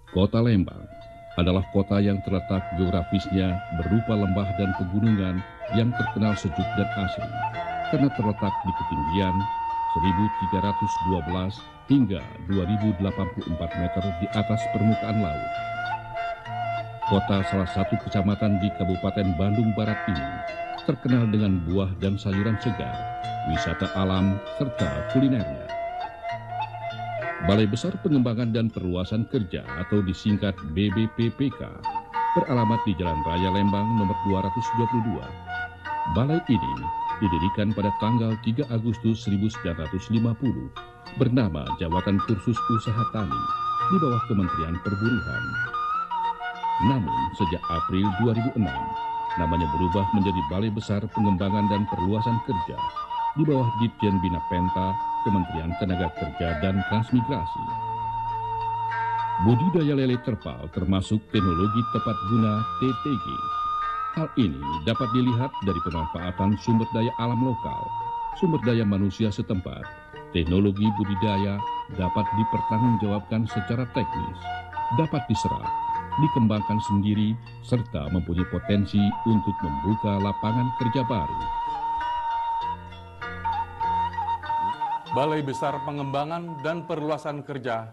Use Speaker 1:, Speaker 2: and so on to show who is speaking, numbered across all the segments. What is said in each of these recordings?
Speaker 1: Kota Lembang adalah kota yang terletak geografisnya berupa lembah dan pegunungan yang terkenal sejuk dan asri karena terletak di ketinggian 1312 hingga 2084 meter di atas permukaan laut. Kota salah satu kecamatan di Kabupaten Bandung Barat ini terkenal dengan buah dan sayuran segar, wisata alam, serta kulinernya. Balai Besar Pengembangan dan Perluasan Kerja atau disingkat BBPPK beralamat di Jalan Raya Lembang nomor 222. Balai ini didirikan pada tanggal 3 Agustus 1950 bernama Jabatan Kursus Usaha Tani di bawah Kementerian Perburuhan. Namun sejak April 2006 namanya berubah menjadi Balai Besar Pengembangan dan Perluasan Kerja di bawah Ditjen Bina Penta, Kementerian Tenaga Kerja dan Transmigrasi. Budidaya lele terpal termasuk teknologi tepat guna TTG. Hal ini dapat dilihat dari pemanfaatan sumber daya alam lokal, sumber daya manusia setempat. Teknologi budidaya dapat dipertanggungjawabkan secara teknis, dapat diserap, dikembangkan sendiri, serta mempunyai potensi untuk membuka lapangan kerja baru.
Speaker 2: Balai Besar Pengembangan dan Perluasan Kerja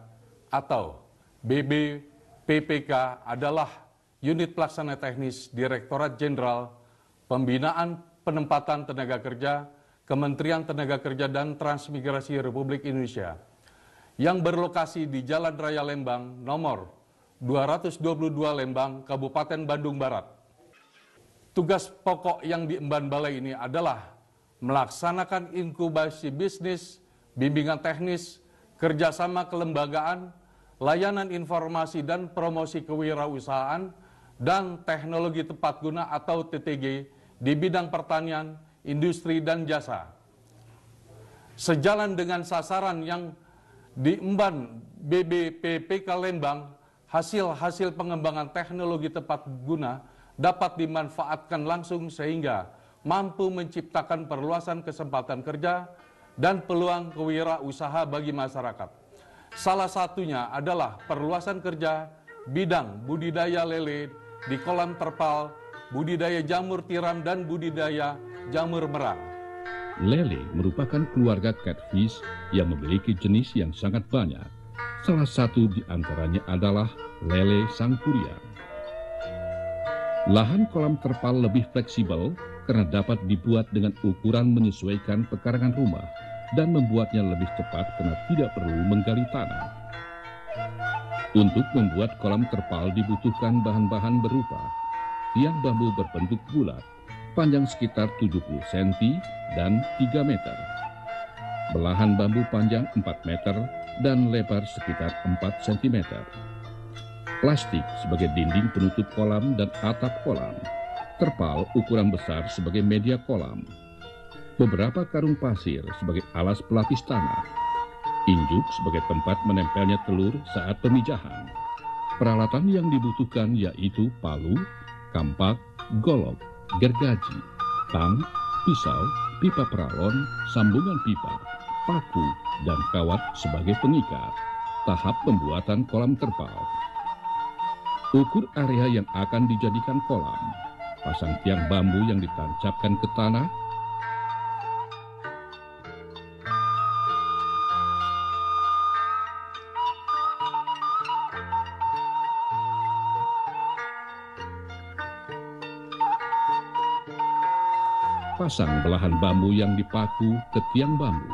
Speaker 2: atau BBPPK adalah unit pelaksana teknis Direktorat Jenderal Pembinaan Penempatan Tenaga Kerja Kementerian Tenaga Kerja dan Transmigrasi Republik Indonesia yang berlokasi di Jalan Raya Lembang nomor 222 Lembang, Kabupaten Bandung Barat. Tugas pokok yang diemban balai ini adalah melaksanakan inkubasi bisnis, bimbingan teknis, kerjasama kelembagaan, layanan informasi dan promosi kewirausahaan, dan teknologi tepat guna atau TTG di bidang pertanian, industri, dan jasa. Sejalan dengan sasaran yang diemban BBPPK Lembang, hasil-hasil pengembangan teknologi tepat guna dapat dimanfaatkan langsung sehingga mampu menciptakan perluasan kesempatan kerja dan peluang kewirausaha bagi masyarakat. Salah satunya adalah perluasan kerja bidang budidaya lele di kolam terpal, budidaya jamur tiram, dan budidaya jamur merang.
Speaker 1: Lele merupakan keluarga catfish yang memiliki jenis yang sangat banyak. Salah satu di antaranya adalah lele sangkuriang. Lahan kolam terpal lebih fleksibel karena dapat dibuat dengan ukuran menyesuaikan pekarangan rumah dan membuatnya lebih cepat karena tidak perlu menggali tanah. Untuk membuat kolam terpal dibutuhkan bahan-bahan berupa tiang bambu berbentuk bulat, panjang sekitar 70 cm dan 3 meter. Belahan bambu panjang 4 meter dan lebar sekitar 4 cm. Plastik sebagai dinding penutup kolam dan atap kolam. Terpal ukuran besar sebagai media kolam. Beberapa karung pasir sebagai alas pelapis tanah. Injuk sebagai tempat menempelnya telur saat pemijahan. Peralatan yang dibutuhkan yaitu palu, kampak, golok, gergaji, tang, pisau, pipa peralon, sambungan pipa, paku, dan kawat sebagai pengikat. Tahap pembuatan kolam terpal. Ukur area yang akan dijadikan kolam. Pasang tiang bambu yang ditancapkan ke tanah. Pasang belahan bambu yang dipaku ke tiang bambu.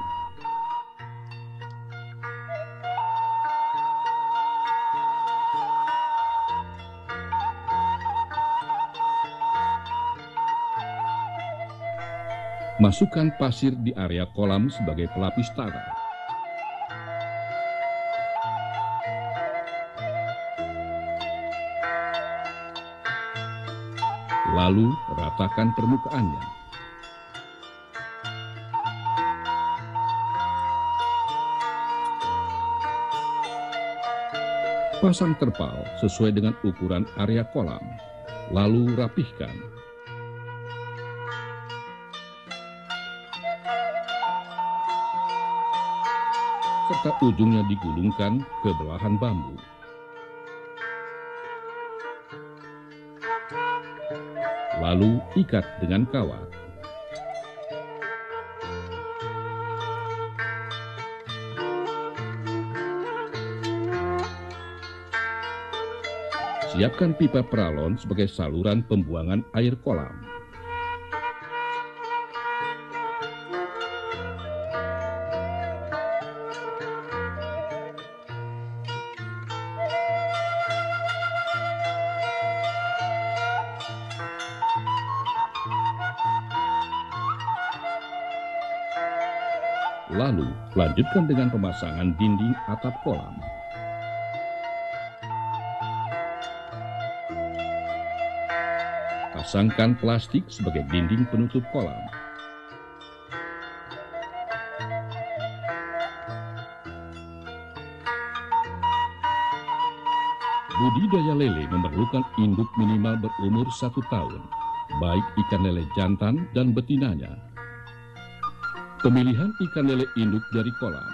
Speaker 1: Masukkan pasir di area kolam sebagai pelapis tanah. Lalu ratakan permukaannya. Pasang terpal sesuai dengan ukuran area kolam, lalu rapihkan. Serta ujungnya digulungkan ke belahan bambu. lalu ikat dengan kawat. Siapkan pipa peralon sebagai saluran pembuangan air kolam. Lalu, lanjutkan dengan pemasangan dinding atap kolam. Pasangkan plastik sebagai dinding penutup kolam. Budidaya lele memerlukan induk minimal berumur 1 tahun, baik ikan lele jantan dan betinanya. Pemilihan ikan lele induk dari kolam.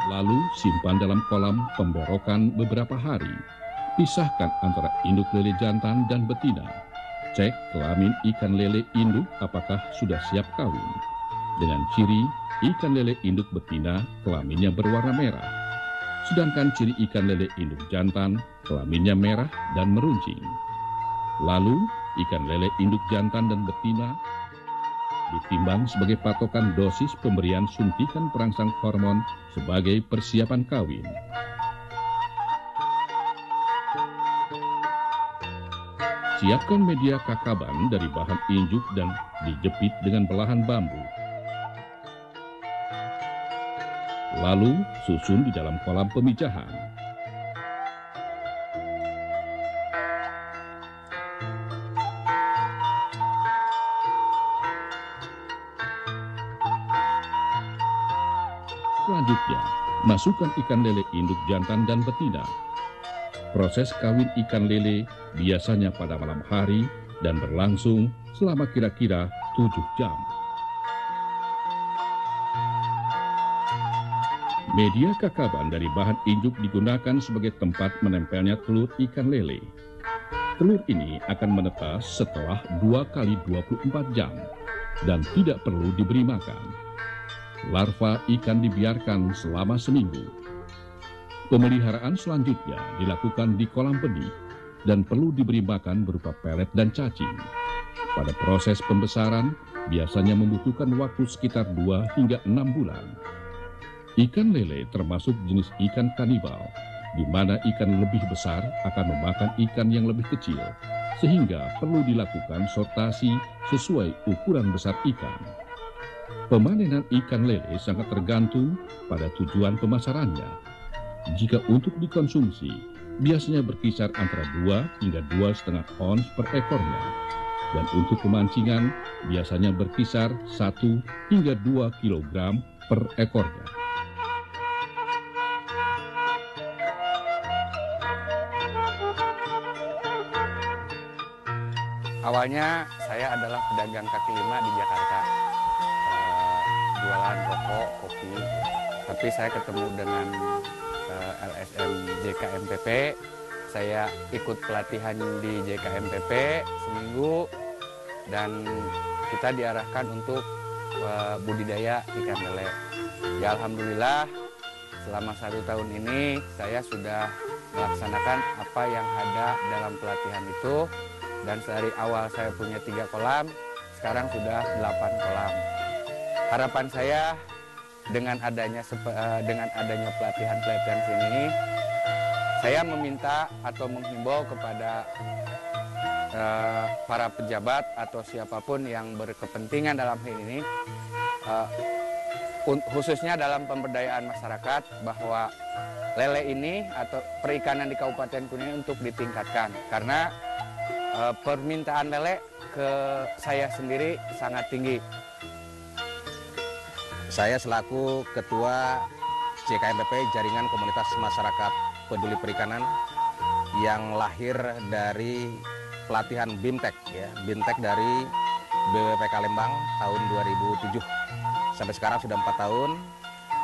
Speaker 1: Lalu simpan dalam kolam pemberokan beberapa hari. Pisahkan antara induk lele jantan dan betina. Cek kelamin ikan lele induk apakah sudah siap kawin. Dengan ciri ikan lele induk betina kelaminnya berwarna merah. Sedangkan ciri ikan lele induk jantan kelaminnya merah dan meruncing. Lalu ikan lele induk jantan dan betina ditimbang sebagai patokan dosis pemberian suntikan perangsang hormon sebagai persiapan kawin. Siapkan media kakaban dari bahan injuk dan dijepit dengan belahan bambu. Lalu susun di dalam kolam pemijahan. Selanjutnya, masukkan ikan lele induk jantan dan betina. Proses kawin ikan lele biasanya pada malam hari dan berlangsung selama kira-kira 7 jam. Media kakaban dari bahan injuk digunakan sebagai tempat menempelnya telur ikan lele. Telur ini akan menetas setelah 2 kali 24 jam dan tidak perlu diberi makan. Larva ikan dibiarkan selama seminggu. Pemeliharaan selanjutnya dilakukan di kolam benih dan perlu diberi makan berupa pelet dan cacing. Pada proses pembesaran biasanya membutuhkan waktu sekitar 2 hingga 6 bulan. Ikan lele termasuk jenis ikan kanibal, di mana ikan lebih besar akan memakan ikan yang lebih kecil, sehingga perlu dilakukan sortasi sesuai ukuran besar ikan. Pemanenan ikan lele sangat tergantung pada tujuan pemasarannya. Jika untuk dikonsumsi, biasanya berkisar antara 2 hingga 2,5 ons per ekornya. Dan untuk pemancingan, biasanya berkisar 1 hingga 2 kilogram per ekornya.
Speaker 3: Awalnya saya adalah pedagang kaki lima di Jakarta, jualan rokok, kopi. Tapi saya ketemu dengan LSM JKMPP, saya ikut pelatihan di JKMPP seminggu dan kita diarahkan untuk budidaya ikan lele. Ya alhamdulillah selama 1 tahun ini saya sudah melaksanakan apa yang ada dalam pelatihan itu. Dan dari awal saya punya 3 kolam, sekarang sudah 8 kolam. Harapan saya dengan adanya pelatihan-pelatihan sini, saya meminta atau menghimbau kepada para pejabat atau siapapun yang berkepentingan dalam hal ini, khususnya dalam pemberdayaan masyarakat, bahwa lele ini atau perikanan di Kabupaten Kuningan untuk ditingkatkan. Karena permintaan lele ke saya sendiri sangat tinggi.
Speaker 4: Saya selaku Ketua JKMPP, Jaringan Komunitas Masyarakat Peduli Perikanan, yang lahir dari pelatihan BIMTEK, ya, BIMTEK dari BPPK Lembang tahun 2007. Sampai sekarang sudah 4 tahun,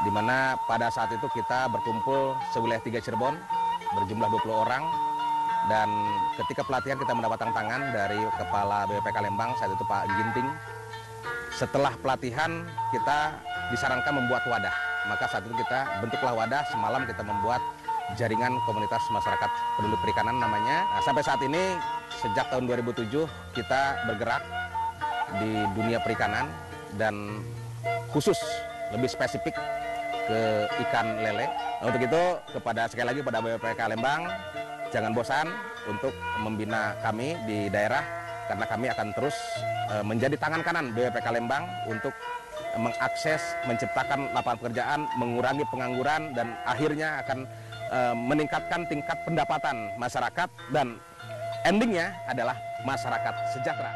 Speaker 4: di mana pada saat itu kita berkumpul sewilayah 3 Cirebon, berjumlah 20 orang, Dan ketika pelatihan kita mendapat tantangan dari Kepala BPK Lembang saat itu Pak Ginting. Setelah pelatihan kita disarankan membuat wadah. Maka saat itu kita bentuklah wadah, semalam kita membuat jaringan komunitas masyarakat peduli perikanan namanya. Nah, sampai saat ini sejak tahun 2007 kita bergerak di dunia perikanan dan khusus lebih spesifik ke ikan lele. Nah, untuk itu sekali lagi pada BPK Lembang jangan bosan untuk membina kami di daerah karena kami akan terus menjadi tangan kanan BPK Lembang untuk mengakses, menciptakan lapangan pekerjaan, mengurangi pengangguran dan akhirnya akan meningkatkan tingkat pendapatan masyarakat dan endingnya adalah masyarakat sejahtera.